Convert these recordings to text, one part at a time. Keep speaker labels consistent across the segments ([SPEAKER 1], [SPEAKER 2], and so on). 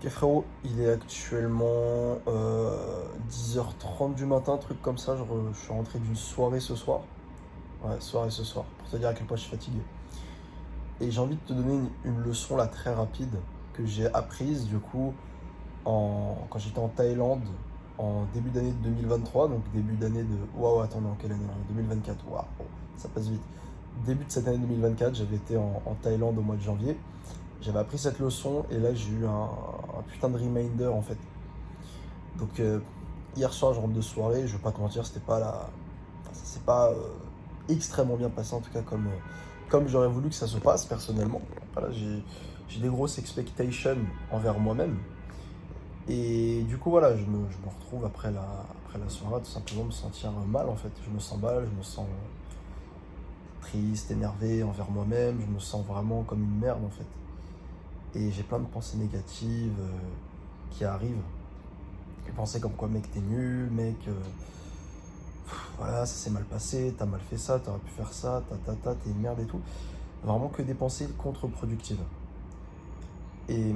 [SPEAKER 1] Ok frérot, il est actuellement 10h30 du matin, truc comme ça, je suis rentré d'une soirée ce soir. Ouais, soirée ce soir, pour te dire à quel point je suis fatigué. Et j'ai envie de te donner une leçon là très rapide que j'ai apprise du coup quand j'étais en Thaïlande en début d'année de 2023, donc début d'année de... Waouh, attends, non, quelle année? 2024, waouh, bon, ça passe vite. Début de cette année 2024, j'avais été en Thaïlande au mois de janvier. J'avais appris cette leçon et là j'ai eu un putain de reminder en fait. Donc hier soir je rentre de soirée, je vais pas te mentir, c'était pas la... Enfin, ça s'est pas extrêmement bien passé en tout cas comme j'aurais voulu que ça se passe personnellement. Voilà, j'ai des grosses expectations envers moi-même. Et du coup voilà, je me retrouve après la soirée tout simplement me sentir mal en fait. Je me sens mal, je me sens triste, énervé envers moi-même, je me sens vraiment comme une merde en fait. Et j'ai plein de pensées négatives qui arrivent. Des pensées comme quoi mec t'es nul, mec voilà ça s'est mal passé, t'as mal fait ça, t'aurais pu faire ça, t'es une merde et tout. Vraiment que des pensées contre-productives. Et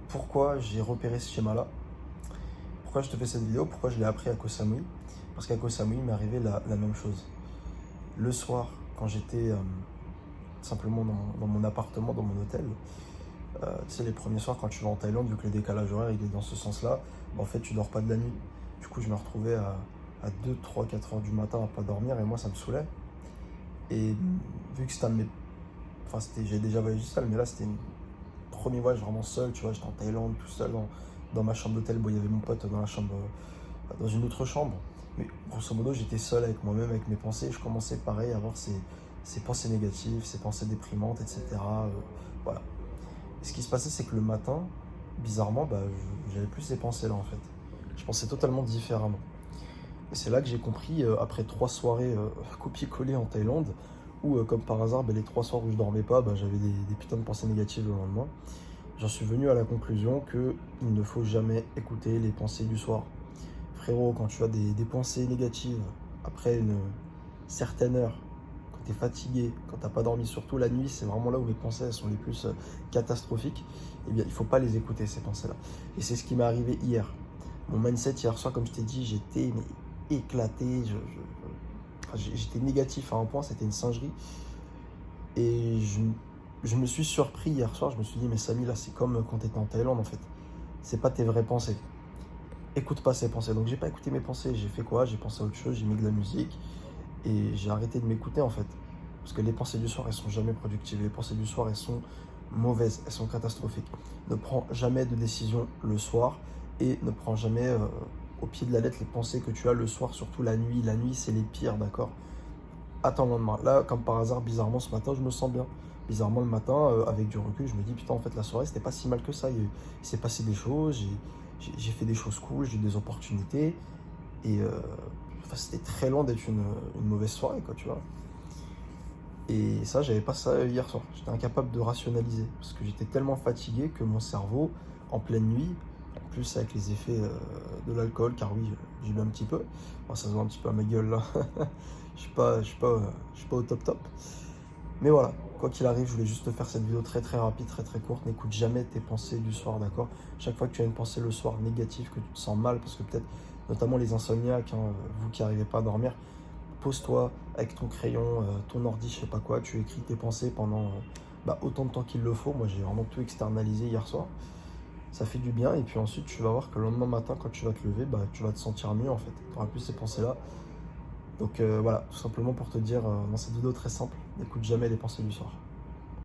[SPEAKER 1] pourquoi j'ai repéré ce schéma-là? Pourquoi je te fais cette vidéo? Pourquoi je l'ai appris à Koh Samui? Parce qu'à Koh Samui, il m'est arrivé la même chose. Le soir, quand j'étais simplement dans mon appartement, dans mon hôtel, tu sais, les premiers soirs quand tu vas en Thaïlande, vu que le décalage horaire il est dans ce sens-là, bah, en fait tu dors pas de la nuit. Du coup, je me retrouvais à 2, 3, 4 heures du matin à pas dormir et moi ça me saoulait. Et vu que c'était un de mes. Enfin, j'ai déjà voyagé seul, mais là c'était un premier voyage vraiment seul, tu vois, j'étais en Thaïlande tout seul dans ma chambre d'hôtel. Bon, il y avait mon pote dans la chambre, dans une autre chambre. Mais grosso modo, j'étais seul avec moi-même, avec mes pensées. Je commençais pareil à avoir ces pensées négatives, ces pensées déprimantes, etc. Voilà. Et ce qui se passait, c'est que le matin, bizarrement, bah, j'avais plus ces pensées-là en fait. Je pensais totalement différemment. Et c'est là que j'ai compris, après 3 soirées copier-coller en Thaïlande, où comme par hasard, bah, les 3 soirs où je dormais pas, bah, j'avais des putains de pensées négatives le lendemain. J'en suis venu à la conclusion qu'il ne faut jamais écouter les pensées du soir. Frérot, quand tu as des pensées négatives après une certaine heure, quand tu es fatigué, quand tu n'as pas dormi, surtout la nuit, c'est vraiment là où les pensées elles sont les plus catastrophiques, eh bien il ne faut pas les écouter ces pensées-là. Et c'est ce qui m'est arrivé hier. Mon mindset hier soir, comme je t'ai dit, j'étais éclaté, j'étais négatif à un point, c'était une singerie. Et je me suis surpris hier soir, je me suis dit, mais Samy, là c'est comme quand tu étais en Thaïlande en fait. C'est pas tes vraies pensées. Écoute pas ces pensées. Donc j'ai pas écouté mes pensées, j'ai fait quoi? J'ai pensé à autre chose, j'ai mis de la musique et j'ai arrêté de m'écouter en fait. Parce que les pensées du soir, elles sont jamais productives. Les pensées du soir, elles sont mauvaises, elles sont catastrophiques. Ne prends jamais de décision le soir et ne prends jamais au pied de la lettre les pensées que tu as le soir, surtout la nuit. La nuit, c'est les pires, d'accord? Attends le lendemain. Là, comme par hasard, bizarrement, ce matin, je me sens bien. Bizarrement, le matin, avec du recul, je me dis, putain, en fait, la soirée, c'était pas si mal que ça. Il s'est passé des choses, j'ai fait des choses cool, j'ai eu des opportunités. Et enfin, c'était très loin d'être une mauvaise soirée, quoi, tu vois. Et ça, j'avais pas ça hier soir. J'étais incapable de rationaliser. Parce que j'étais tellement fatigué que mon cerveau, en pleine nuit, en plus avec les effets de l'alcool, car oui, j'ai bu un petit peu. Bon, ça se voit un petit peu à ma gueule là. Je suis pas au top top. Mais voilà, quoi qu'il arrive, je voulais juste te faire cette vidéo très très rapide, très très courte. N'écoute jamais tes pensées du soir, d'accord? Chaque fois que tu as une pensée le soir négative, que tu te sens mal, parce que peut-être, notamment les insomniaques, hein, vous qui n'arrivez pas à dormir, pose-toi avec ton crayon, ton ordi, je sais pas quoi, tu écris tes pensées pendant bah, autant de temps qu'il le faut. Moi, j'ai vraiment tout externalisé hier soir. Ça fait du bien, et puis ensuite, tu vas voir que le lendemain matin, quand tu vas te lever, bah, tu vas te sentir mieux en fait. Tu n'auras plus ces pensées-là. Donc voilà, tout simplement pour te dire dans cette vidéo très simple, n'écoute jamais les pensées du soir.